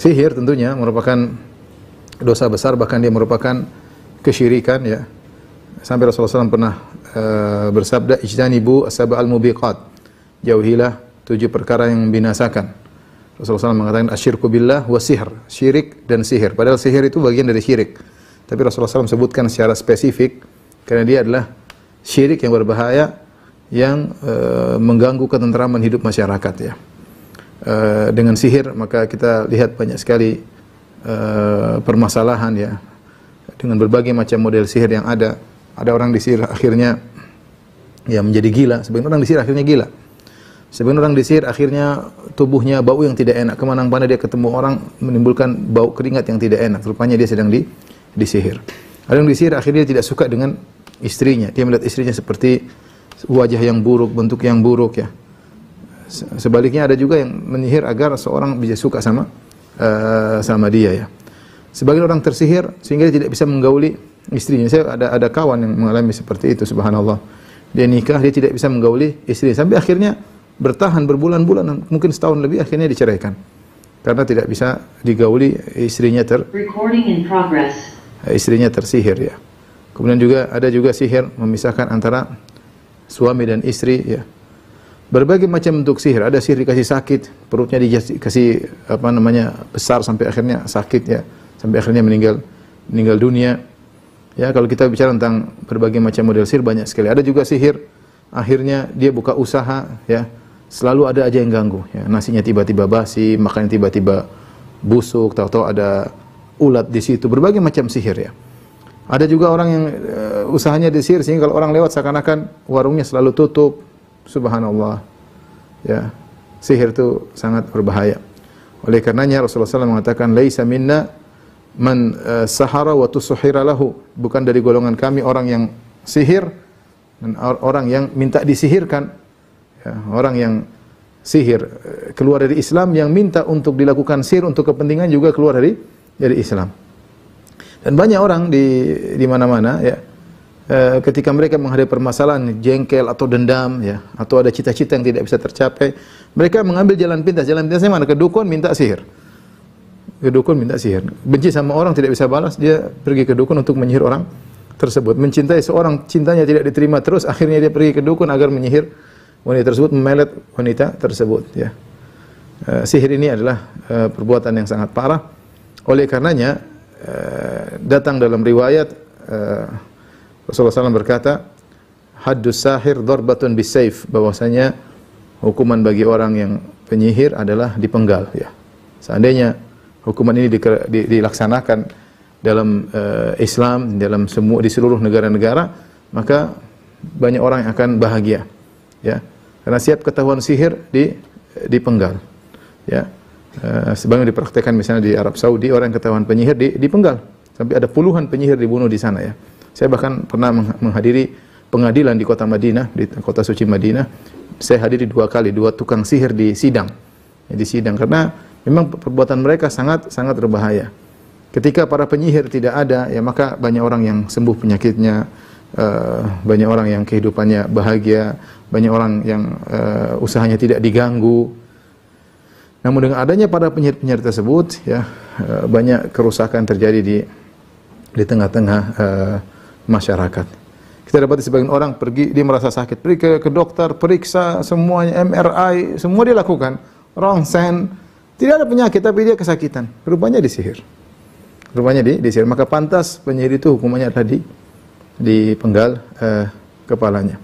Sihir tentunya merupakan dosa besar, bahkan dia merupakan kesyirikan ya. Sampai Rasulullah SAW pernah bersabda, ijtanibu as-sab'al mubiqat. Jauhilah 7 perkara yang membinasakan. Rasulullah SAW mengatakan asyirku billah wa sihr, syirik dan sihir. Padahal sihir itu bagian dari syirik. Tapi Rasulullah SAW sebutkan secara spesifik karena dia adalah syirik yang berbahaya yang mengganggu ketentraman hidup masyarakat ya. Dengan sihir maka kita lihat banyak sekali permasalahan ya. Dengan berbagai macam model sihir yang ada orang disihir akhirnya ya menjadi gila. Sebagian orang disihir akhirnya gila. Sebagian orang disihir akhirnya tubuhnya bau yang tidak enak. Kemana-mana dia ketemu orang menimbulkan bau keringat yang tidak enak. Rupanya dia sedang disihir. Ada yang disihir akhirnya tidak suka dengan istrinya. Dia melihat istrinya seperti wajah yang buruk, bentuk yang buruk ya. Sebaliknya ada juga yang menyihir agar seorang bisa suka sama dia ya. Sebagian orang tersihir sehingga dia tidak bisa menggauli istrinya. Saya ada kawan yang mengalami seperti itu, subhanallah. Dia nikah, dia tidak bisa menggauli istrinya sampai akhirnya bertahan berbulan-bulan, mungkin setahun lebih, akhirnya diceraikan. Karena tidak bisa digauli istrinya istrinya tersihir ya. Kemudian ada juga sihir memisahkan antara suami dan istri ya. Berbagai macam bentuk sihir. Ada sihir dikasih sakit, perutnya dikasih besar sampai akhirnya sakit ya, sampai akhirnya meninggal dunia. Ya, kalau kita bicara tentang berbagai macam model sihir banyak sekali. Ada juga sihir akhirnya dia buka usaha ya, selalu ada aja yang ganggu ya. Nasinya tiba-tiba basi, makannya tiba-tiba busuk, tahu-tahu ada ulat di situ. Berbagai macam sihir ya. Ada juga orang yang usahanya disihir sehingga kalau orang lewat seakan-akan warungnya selalu tutup. Subhanallah. Ya. Sihir itu sangat berbahaya. Oleh karenanya Rasulullah SAW mengatakan laisa minna man sahara wa tusuhira lahu. Bukan dari golongan kami orang yang sihir dan orang yang minta disihirkan. Ya, orang yang sihir keluar dari Islam, yang minta untuk dilakukan sihir untuk kepentingan juga keluar dari Islam. Dan banyak orang di mana-mana ya, ketika mereka menghadapi permasalahan jengkel atau dendam ya, atau ada cita-cita yang tidak bisa tercapai, mereka mengambil jalan pintas. Jalan pintasnya mana? Ke dukun minta sihir. Ke dukun minta sihir. Benci sama orang tidak bisa balas, dia pergi ke dukun untuk menyihir orang tersebut. Mencintai seorang, cintanya tidak diterima terus, akhirnya dia pergi ke dukun agar menyihir wanita tersebut, memelet wanita tersebut ya. Sihir ini adalah perbuatan yang sangat parah. Oleh karenanya datang dalam riwayat Rasulullah SAW berkata, haddus sahir darbatun bisayf, bahwasanya hukuman bagi orang yang penyihir adalah dipenggal ya. Seandainya hukuman ini dilaksanakan dalam Islam, di seluruh negara-negara, maka banyak orang yang akan bahagia ya. Karena siap ketahuan sihir dipenggal ya. Sebagaimana dipraktekkan misalnya di Arab Saudi, orang yang ketahuan penyihir dipenggal. Sampai ada puluhan penyihir dibunuh di sana ya. Saya bahkan pernah menghadiri pengadilan di kota Madinah, di kota suci Madinah. Saya hadiri 2 kali, 2 tukang sihir di sidang. Ya, di sidang karena memang perbuatan mereka sangat berbahaya. Ketika para penyihir tidak ada, ya maka banyak orang yang sembuh penyakitnya, banyak orang yang kehidupannya bahagia, banyak orang yang usahanya tidak diganggu. Namun dengan adanya para penyihir-penyihir tersebut, ya banyak kerusakan terjadi di tengah-tengah masyarakat. Kita dapati sebagian orang pergi, dia merasa sakit, pergi ke dokter, periksa semuanya, MRI, semua dia lakukan, ronsen, tidak ada penyakit tapi dia kesakitan. Rupanya disihir. Rupanya disihir. Maka pantas penyihir itu hukumannya adalah dipenggal kepalanya.